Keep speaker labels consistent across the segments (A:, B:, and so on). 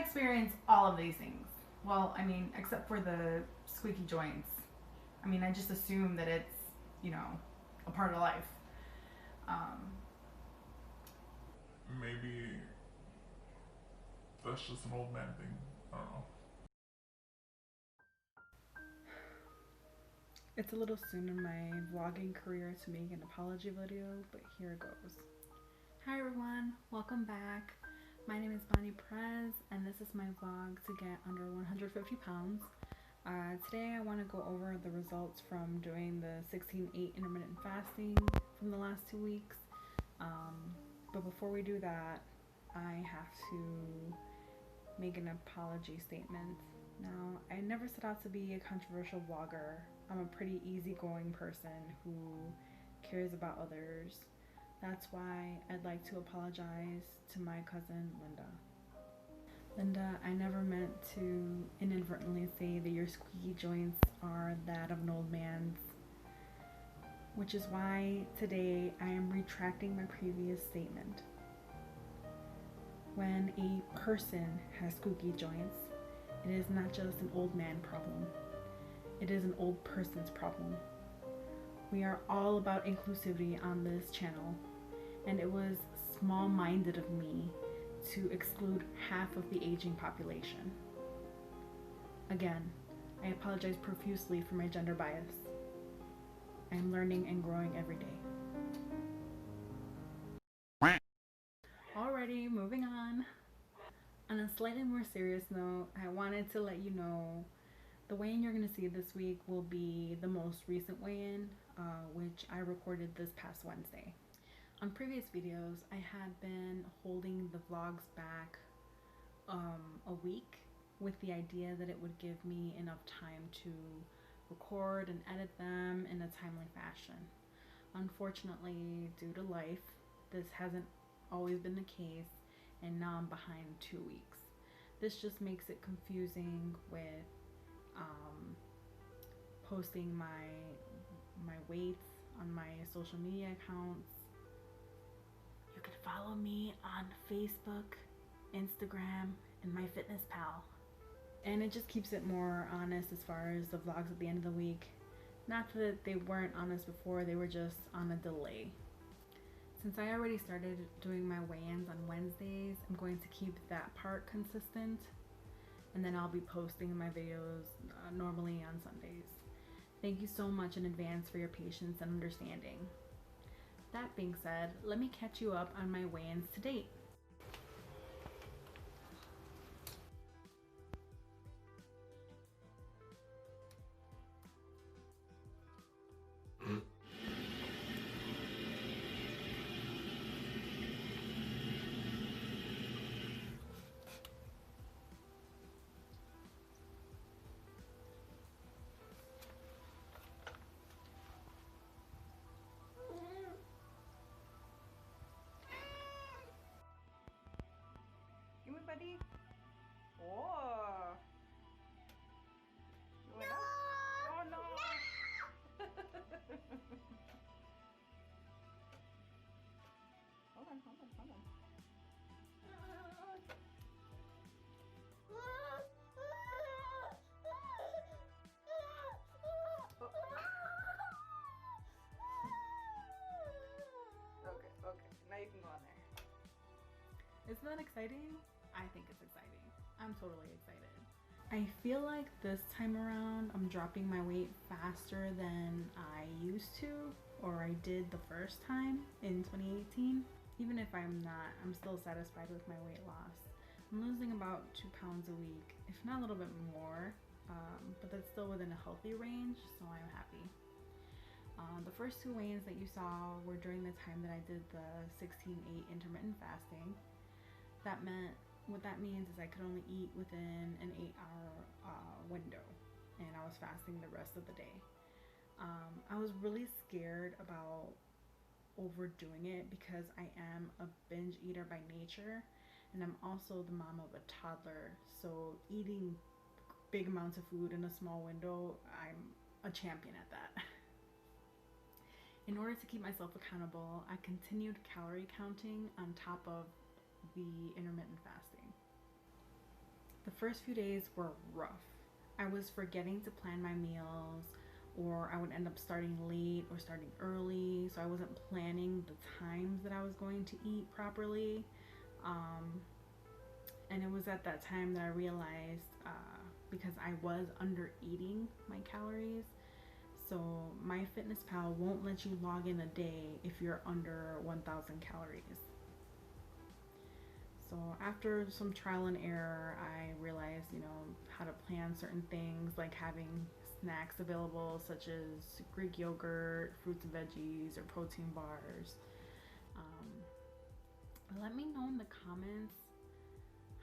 A: I experience all of these things. Well, I mean, except for the squeaky joints. I mean, I just assume that it's, you know, a part of life. Um,
B: Maybe that's just an old man thing. I don't know.
C: It's a little soon in my vlogging career to make an apology video, but here it goes. Hi everyone, welcome back. My name is Bonnie Perez, and this is my vlog to get under 150 pounds. Today I want to go over the results from doing the 16/8 intermittent fasting from the last 2 weeks. But before we do that, I have to make an apology statement. Now, I never set out to be a controversial vlogger. I'm a pretty easygoing person who cares about others. That's why I'd like to apologize to my cousin Linda. Linda, I never meant to inadvertently say that your squeaky joints are that of an old man's, which is why today I am retracting my previous statement. When a person has squeaky joints, it is not just an old man problem. It is an old person's problem. We are all about inclusivity on this channel, and it was small-minded of me to exclude half of the aging population. Again, I apologize profusely for my gender bias. I am learning and growing every day. Alrighty, moving on. On a slightly more serious note, I wanted to let you know the weigh-in you're going to see this week will be the most recent weigh-in, which I recorded this past Wednesday. On previous videos, I had been holding the vlogs back a week with the idea that it would give me enough time to record and edit them in a timely fashion. Unfortunately, due to life, this hasn't always been the case, and now I'm behind 2 weeks. This just makes it confusing with posting my weights on my social media accounts. You can follow me on Facebook, Instagram, and MyFitnessPal. And it just keeps it more honest as far as the vlogs at the end of the week. Not that they weren't honest before, they were just on a delay. Since I already started doing my weigh-ins on Wednesdays, I'm going to keep that part consistent, and then I'll be posting my videos normally on Sundays. Thank you so much in advance for your patience and understanding. That being said, let me catch you up on my weigh-ins to date. Give me, buddy. Oh. You went up? Oh no. Hold on. Okay. Now you can go on there. Isn't that exciting? I think it's exciting. I'm totally excited. I feel like this time around I'm dropping my weight faster than I used to, or I did the first time in 2018. Even if I'm not, I'm still satisfied with my weight loss. I'm losing about 2 pounds a week, if not a little bit more, but that's still within a healthy range, so I'm happy. The first 2 weigh-ins that you saw were during the time that I did the 16/8 intermittent fasting. What that means is I could only eat within an 8-hour window, and I was fasting the rest of the day. I was really scared about overdoing it because I am a binge eater by nature, and I'm also the mom of a toddler, so eating big amounts of food in a small window, I'm a champion at that. In order to keep myself accountable, I continued calorie counting on top of the intermittent fasting. The first few days were rough. I was forgetting to plan my meals, or I would end up starting late or starting early, so I wasn't planning the times that I was going to eat properly. And it was at that time that I realized, because I was under eating my calories, so MyFitnessPal won't let you log in a day if you're under 1,000 calories. So after some trial and error, I realized, how to plan certain things, like having snacks available such as Greek yogurt, fruits and veggies, or protein bars. Let me know in the comments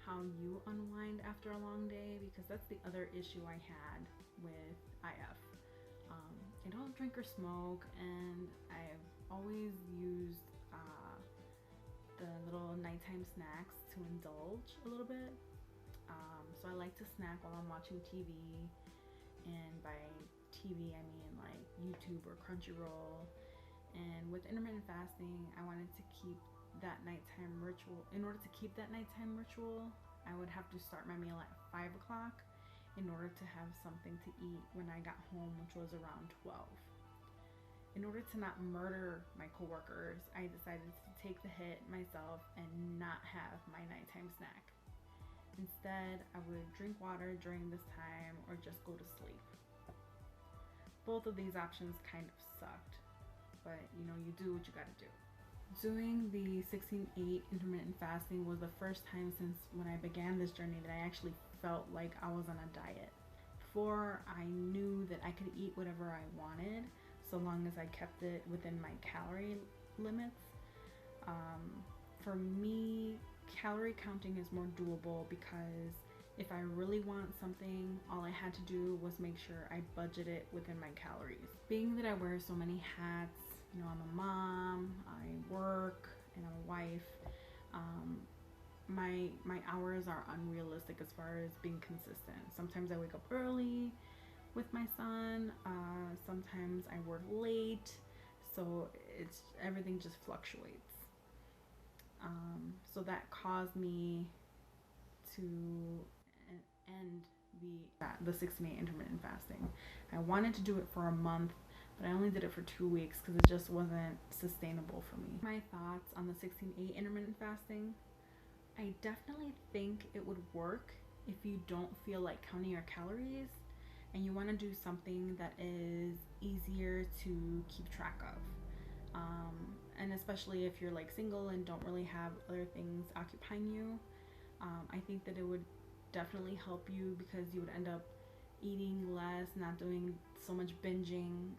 C: how you unwind after a long day, because that's the other issue I had with IF. I don't drink or smoke, and I've always used the little nighttime snacks to indulge a little bit. So I like to snack while I'm watching TV, and by TV I mean like YouTube or Crunchyroll. And with intermittent fasting, I wanted to keep that nighttime ritual. In order to keep that nighttime ritual, I would have to start my meal at 5 o'clock in order to have something to eat when I got home, which was around 12. In order to not murder my coworkers, I decided to take the hit myself and not have my nighttime snack. Instead, I would drink water during this time or just go to sleep. Both of these options kind of sucked, but you do what you gotta do. Doing the 16-8 intermittent fasting was the first time since when I began this journey that I actually felt like I was on a diet. Before, I knew that I could eat whatever I wanted so long as I kept it within my calorie limits. For me, calorie counting is more doable because if I really want something, all I had to do was make sure I budget it within my calories. Being that I wear so many hats, I'm a mom, I work, and I'm a wife, my hours are unrealistic as far as being consistent. Sometimes I wake up early with my son, sometimes I work late, so everything just fluctuates. So that caused me to end the 16-8 intermittent fasting. I wanted to do it for a month, but I only did it for 2 weeks because it just wasn't sustainable for me. My thoughts on the 16-8 intermittent fasting: I definitely think it would work if you don't feel like counting your calories and you want to do something that is easier to keep track of. And especially if you're like single and don't really have other things occupying you, I think that it would definitely help you because you would end up eating less, not doing so much binging.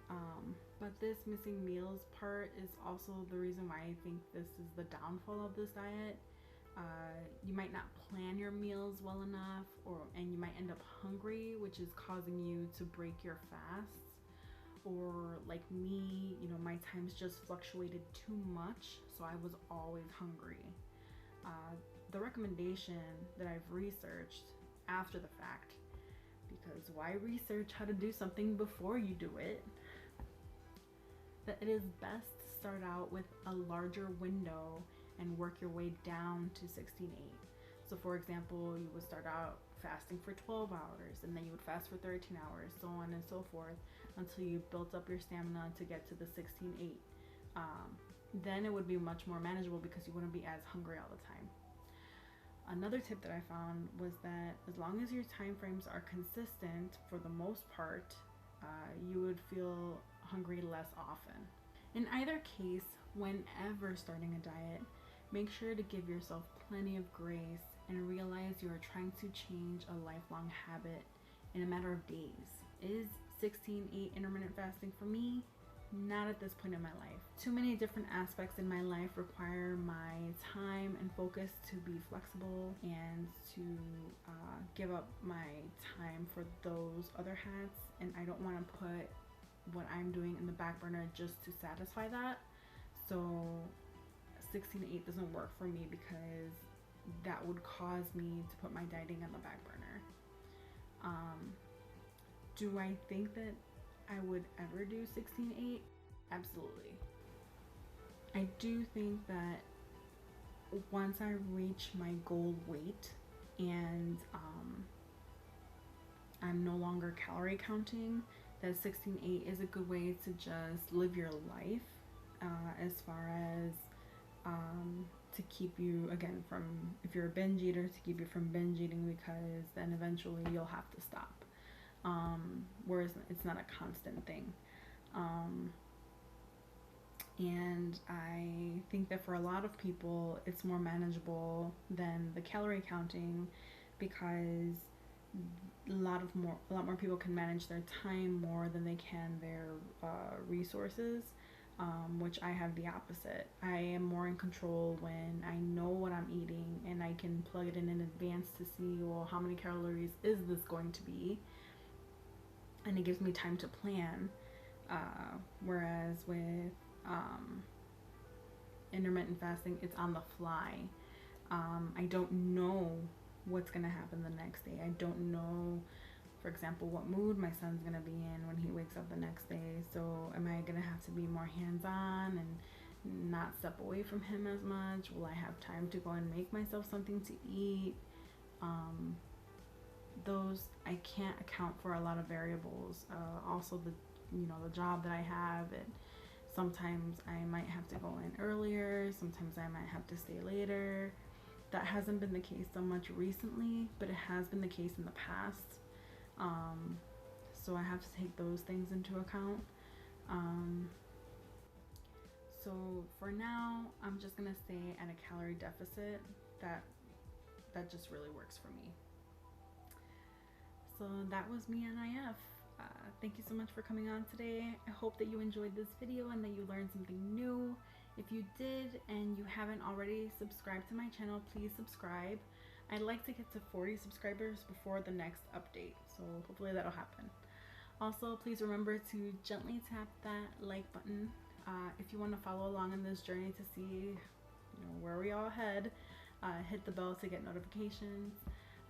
C: But this missing meals part is also the reason why I think this is the downfall of this diet. You might not plan your meals well enough, and you might end up hungry, which is causing you to break your fasts. Or like me, my times just fluctuated too much, so I was always hungry. The recommendation that I've researched after the fact, because why research how to do something before you do it, that it is best to start out with a larger window and work your way down to 16-8. So for example, you would start out fasting for 12 hours, and then you would fast for 13 hours, so on and so forth, until you built up your stamina to get to the 16-8. Then it would be much more manageable because you wouldn't be as hungry all the time. Another tip that I found was that as long as your time frames are consistent, for the most part, you would feel hungry less often. In either case, whenever starting a diet, make sure to give yourself plenty of grace and realize you are trying to change a lifelong habit in a matter of days. Is 16-8 intermittent fasting for me? Not at this point in my life. Too many different aspects in my life require my time and focus to be flexible and to give up my time for those other hats, and I don't want to put what I'm doing in the back burner just to satisfy that. So 16-8 doesn't work for me because that would cause me to put my dieting on the back burner. Do I think that I would ever do 16-8? Absolutely. I do think that once I reach my goal weight and I'm no longer calorie counting, that 16:8 is a good way to just live your life, as far as to keep you, again, from, if you're a binge eater, to keep you from binge eating, because then eventually you'll have to stop. Whereas it's not a constant thing. And I think that for a lot of people, it's more manageable than the calorie counting, because a lot more people can manage their time more than they can their resources. Which I have the opposite. I am more in control when I know what I'm eating and I can plug it in advance to see, well, how many calories is this going to be, and it gives me time to plan. Whereas with intermittent fasting, it's on the fly. I don't know what's gonna happen the next day. I don't know, for example, what mood my son's gonna be in when he wakes up the next day. So am I gonna have to be more hands-on and not step away from him as much? Will I have time to go and make myself something to eat? Those, I can't account for a lot of variables. Also the job that I have, and sometimes I might have to go in earlier, sometimes I might have to stay later. That hasn't been the case so much recently, but it has been the case in the past. So I have to take those things into account. So for now, I'm just gonna stay at a calorie deficit. That just really works for me. So that was me and IF. Thank you so much for coming on today. I hope that you enjoyed this video and that you learned something new. If you did and you haven't already subscribed to my channel, please subscribe. I'd like to get to 40 subscribers before the next update, so hopefully that'll happen. Also, please remember to gently tap that like button if you want to follow along on this journey to see where we all head. Hit the bell to get notifications.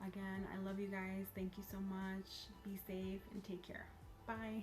C: Again, I love you guys. Thank you so much. Be safe and take care. Bye.